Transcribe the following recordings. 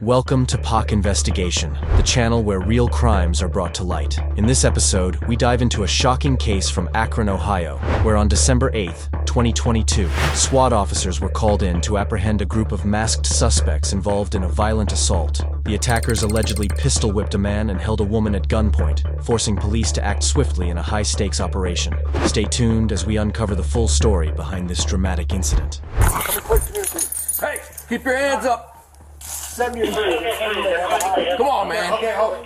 Welcome to POC Investigation, the channel where real crimes are brought to light. In this episode, we dive into a shocking case from Akron, Ohio, where on December 8, 2022, SWAT officers were called in to apprehend a group of masked suspects involved in a violent assault. The attackers allegedly pistol-whipped a man and held a woman at gunpoint, forcing police to act swiftly in a high-stakes operation. Stay tuned as we uncover the full story behind this dramatic incident. Hey, keep your hands up. Come on, man.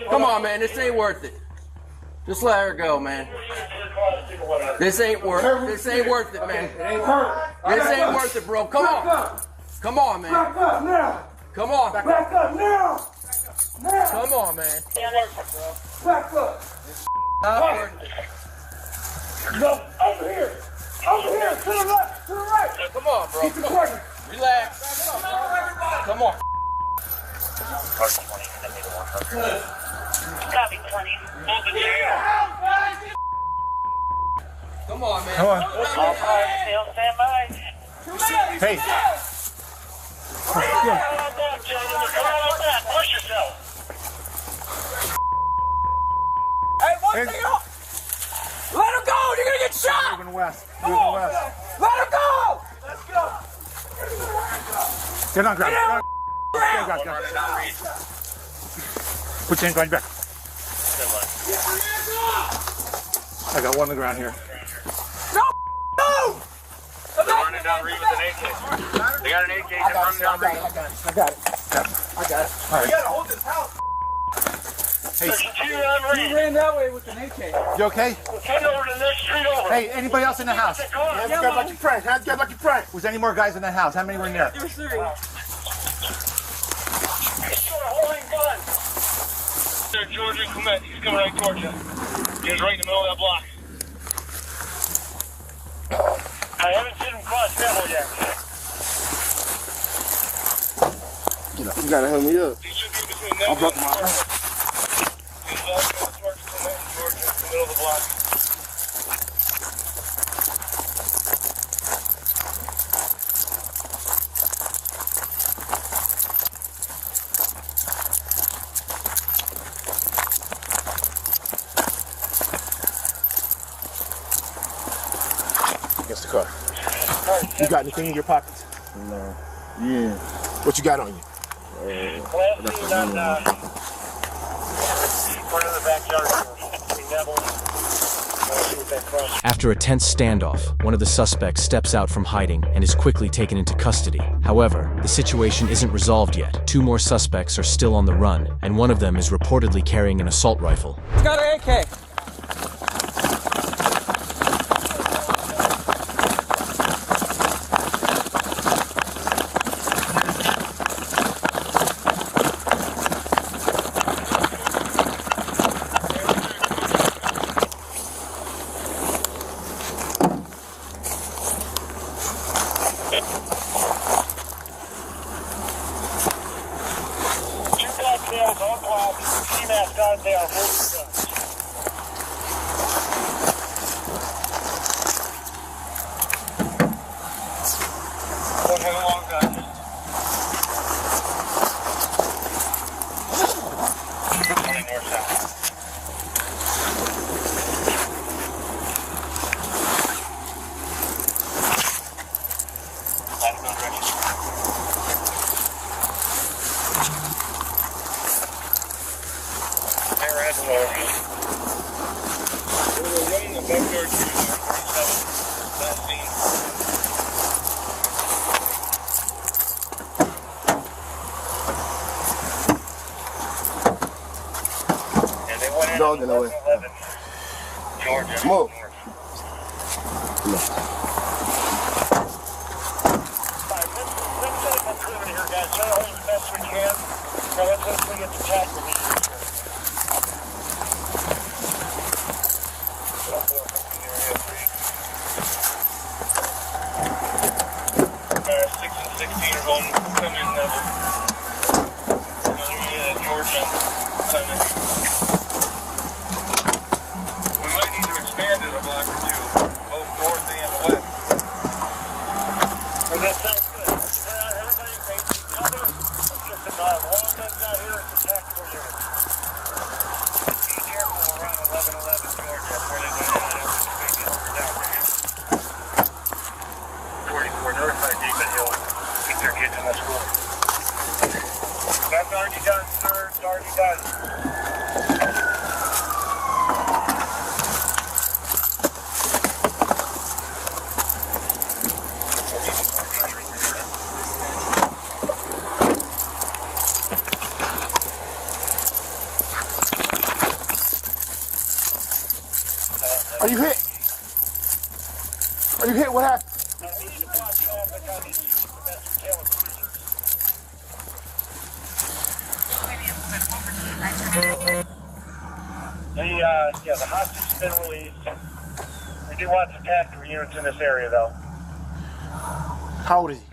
Come on, man. This ain't worth it. Just let her go, man. This ain't worth it, man. This ain't worth it, bro. Come on. Come on, man. Back up now. Come on. Back up now. Come on, man. Back up. No, over here. Over here. To the left. To the right. Come on, bro. Come on. Relax. Come on. Copy 20. Come on, man. Come on. All cars still stand by. Hey. Push yourself. Hey, one thing up. Let him go. You're gonna get shot. Moving west. Moving west. Let him go. Let's go. Get on ground. Get on ground. Put your hands on your back. I got one on the ground here. No. They're running down Reed with an AK. They got an AK. They're running down Reed. I got it. All right. You gotta hold this house. Hey, He ran that way with an AK. you okay? Head over to the next street over. Hey, anybody else in the house? Hands together like your friend. Hands together like your friend. Was there any more guys in the house? How many were in there? There was 3. Holding gun. There, George and Clement. He's coming right towards you. He's right in the middle of that block. I haven't seen him cross Camel yet. You gotta help me up. He should be between them. I broke my arm. He's walking towards Clement and George in the middle of the block. Against the car. You got anything in your pockets? No. Yeah. What you got on you? Last seen on front of the backyard. After a tense standoff, one of the suspects steps out from hiding and is quickly taken into custody. However, the situation isn't resolved yet. 2 more suspects are still on the run, and one of them is reportedly carrying an assault rifle. He's got an AK. Dog in the way. Georgia. Move. That sounds good. Everybody face each other. Just a 911. already done, sir. It's already done. Are you hit? Are you hit? What happened? The hostage has been released. We do want some tactical units in this area, though. How old is he?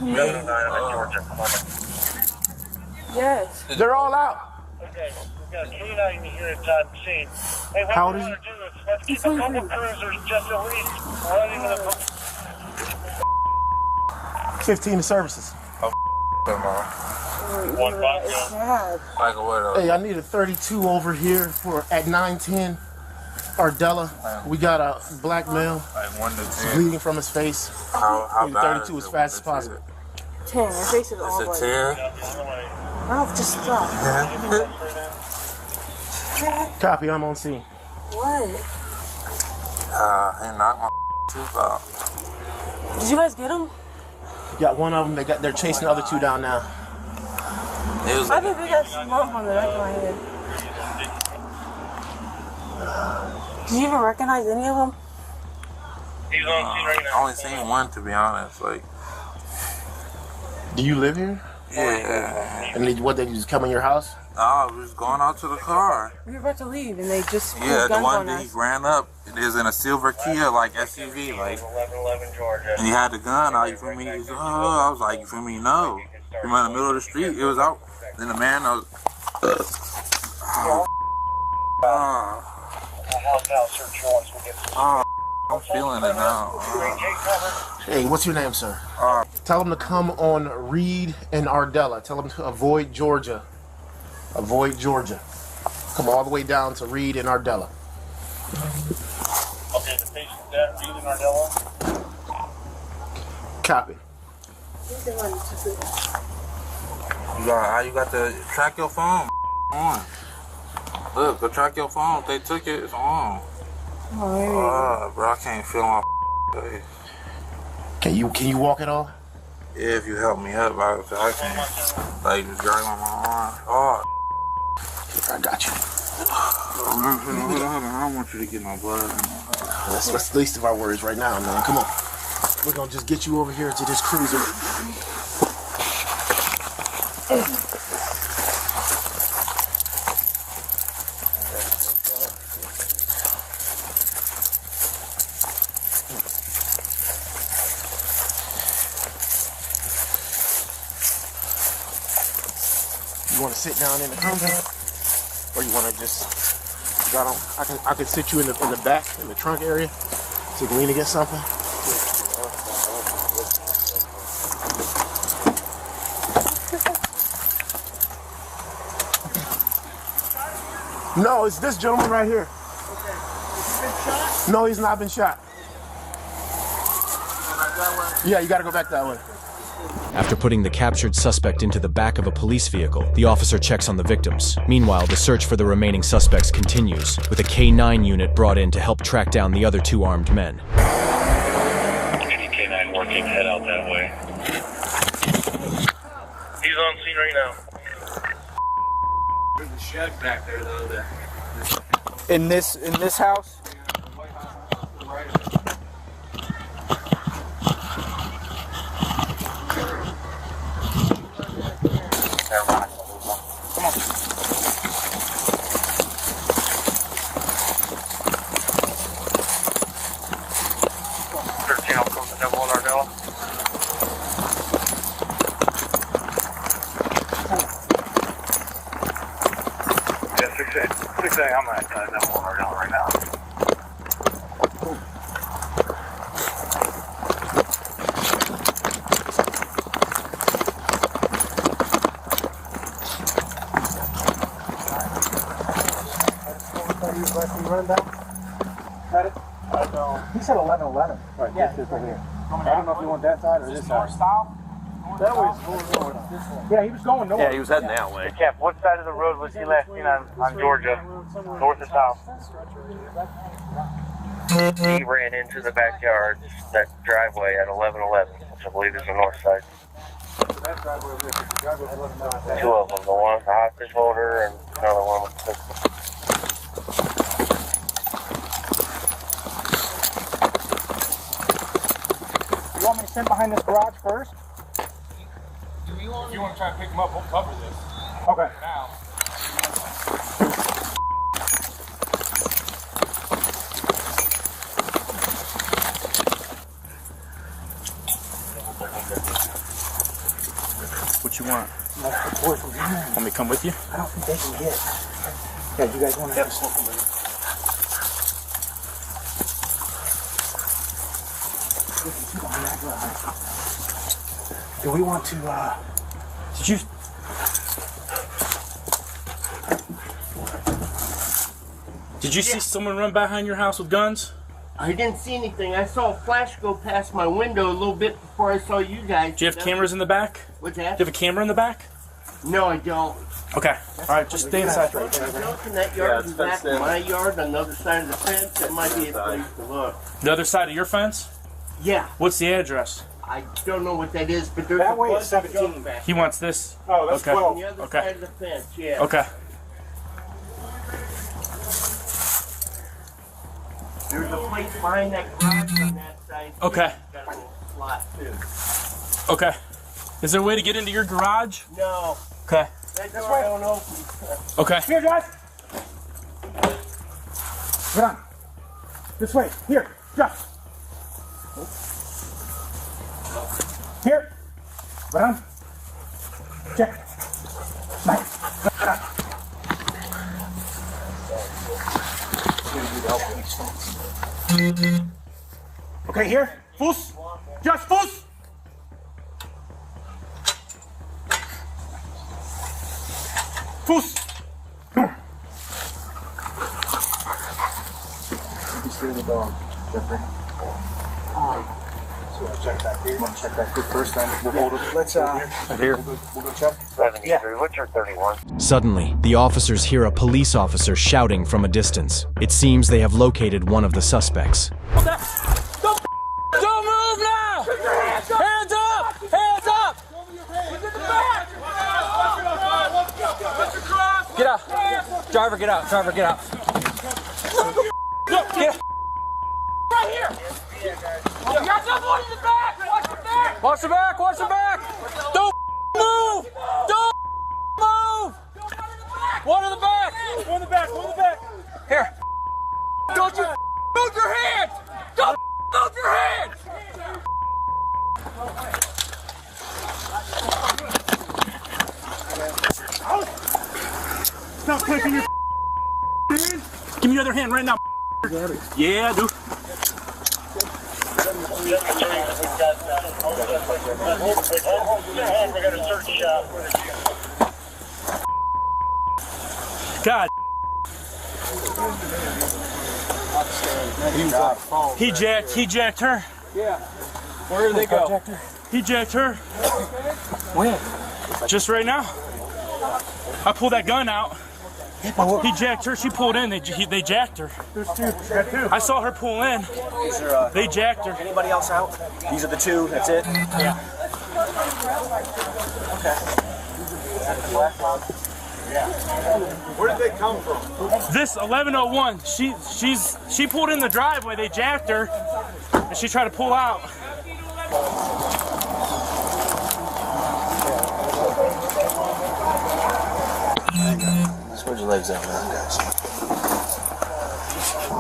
709, I'm in Georgia. Come on. Yes. They're all out. Okay, we've got a K9 here at the scene. Hey, what How we old is want to do is let's keep a couple cruisers just at least running the 15 services. one box. Hey, I need a 32 over here for at 910 Ardella. We got a black male. Like 1 to 10. Bleeding from his face. How Need bad 32 is as it? fast as 1 to possible. 10. Your face is all It's white. a 10. Ralph, just stop. Copy, I'm on scene. What? He knocked my tooth out. Did you guys get him? Got one of them. They're chasing the other two down now. It was I have a big ass lump on the back of my head. Did you even recognize any of them? He's on scene right I now. only seen one, to be honest. Like, Do you live here? yeah. And they just come in your house? Oh, we was going out to the car. We were about to leave and they just pulled Yeah, the guns one on that he us. ran up, it is in a silver Kia, like SUV, like, 1111 Georgia. and he had the gun out, you feel me? He was, I was like, you feel me? No. We were in the middle of the street, it was out. Then the man was, House now, search once we get some. I'm feeling it now. Hey, what's your name, sir? Tell them to come on Reed and Ardella. Tell them to avoid Georgia. Avoid Georgia. Come all the way down to Reed and Ardella. Okay, the patient's dead. Reed and Ardella. Copy. You got to track your phone on. Look, go track your phone. If they took it, it's on. Bro, I can't feel my face. Can you walk at all? Yeah, if you help me up, I can like just drag on my arm. Oh, I got you. hold on. I don't want you to get my blood. That's the least of our worries right now, man. Come on. We're gonna just get you over here to this cruiser. You want to sit down in the cruiser, or you want to just? I can sit you in the back in the trunk area, so you can lean against something. No, it's this gentleman right here. Okay. Has he been shot? No, he's not been shot. Yeah, you gotta go back that way. After putting the captured suspect into the back of a police vehicle, the officer checks on the victims. Meanwhile, the search for the remaining suspects continues, with a K9 unit brought in to help track down the other two armed men. K9 working, head out that way. He's on scene right now. There's a shed back there, though. In this house? I'm at Double Ardell right now. He said 1111. Right, yeah, this is right here. I don't know if you want that side or this side. That was going. Yeah, he was going north. Yeah, he was heading that way. Cap, what side of the road was he last seen on Georgia? North or south? He ran into the backyard, that driveway at 1111, which I believe is the north side. Two of them, the one with the hostage holder and another one with the pistol. You want me to stand behind this garage first? If you want to try and pick him up, we'll cover this. Okay. Now. What you want? Want me to come with you? I don't think they can get. Yeah, you guys want to have a smoke with me? Do we want to, Did you see someone run behind your house with guns? I didn't see anything. I saw a flash go past my window a little bit before I saw you guys. Do you have cameras in the back? What's that? Do you have a camera in the back? No, I don't. Okay. All right, just stay inside. Right in that yard in back of my yard, on the other side of the fence, that might be a place to look. The other side of your fence? Yeah. What's the address? I don't know what that is, but there's that a way bunch it's of 17. junk back. He wants this. Oh, that's okay. 12. On the other Okay. side of the fence, yeah. Okay. There's a place behind that garage on that side. Okay. Got a little slot too. Okay. Is there a way to get into your garage? No. Okay. That door I don't open. Okay. Here, Josh. Get on. This way. Here, Josh. Here. Right on. Check. Nice. Okay, here. Fuss. Josh, Fuss. Fuss. Steal the dog, Jeffrey. So check that here. Want to check that quick first, then we'll hold it. Let's Here. We'll go check. 73, what's your 31? Suddenly, the officers hear a police officer shouting from a distance. It seems they have located one of the suspects. Don't move now! Hands up! Hands up! Get out. Driver, get out. Driver, get out. Get out. Right here! You got someone in the back! Watch the back! Watch the back! Watch the back! Don't move! Don't move! One in the back! Go in the back, go in the back! Here. Don't you move your hands! Don't move your hands! Stop clicking your Give me your other hand right now. Yeah, dude. God. He jacked her. Yeah. Where did they go? He jacked her. When? Just right now. I pulled that gun out. He jacked her. She pulled in. They jacked her. There's two. I saw her pull in. Is there They jacked her. anybody else out? These are the two, that's it? Yeah. Where did they come from? This 1101. She pulled in the driveway. They jacked her, and she tried to pull out. Spread your legs out, man, guys.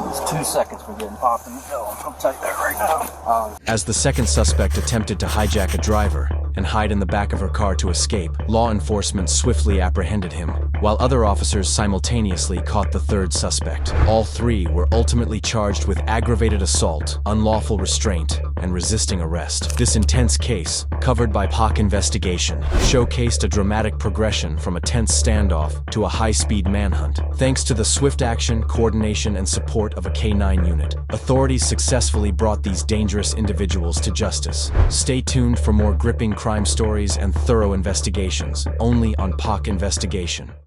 It's 2 seconds for getting popped in the middle. I'm tight there right now. As the second suspect attempted to hijack a driver and hide in the back of her car to escape, law enforcement swiftly apprehended him, while other officers simultaneously caught the third suspect. All three were ultimately charged with aggravated assault, unlawful restraint, and resisting arrest. This intense case, covered by POC Investigation, showcased a dramatic progression from a tense standoff to a high-speed manhunt. Thanks to the swift action, coordination, and support of a K-9 unit, authorities successfully brought these dangerous individuals to justice. Stay tuned for more gripping crime stories and thorough investigations, only on POC Investigation.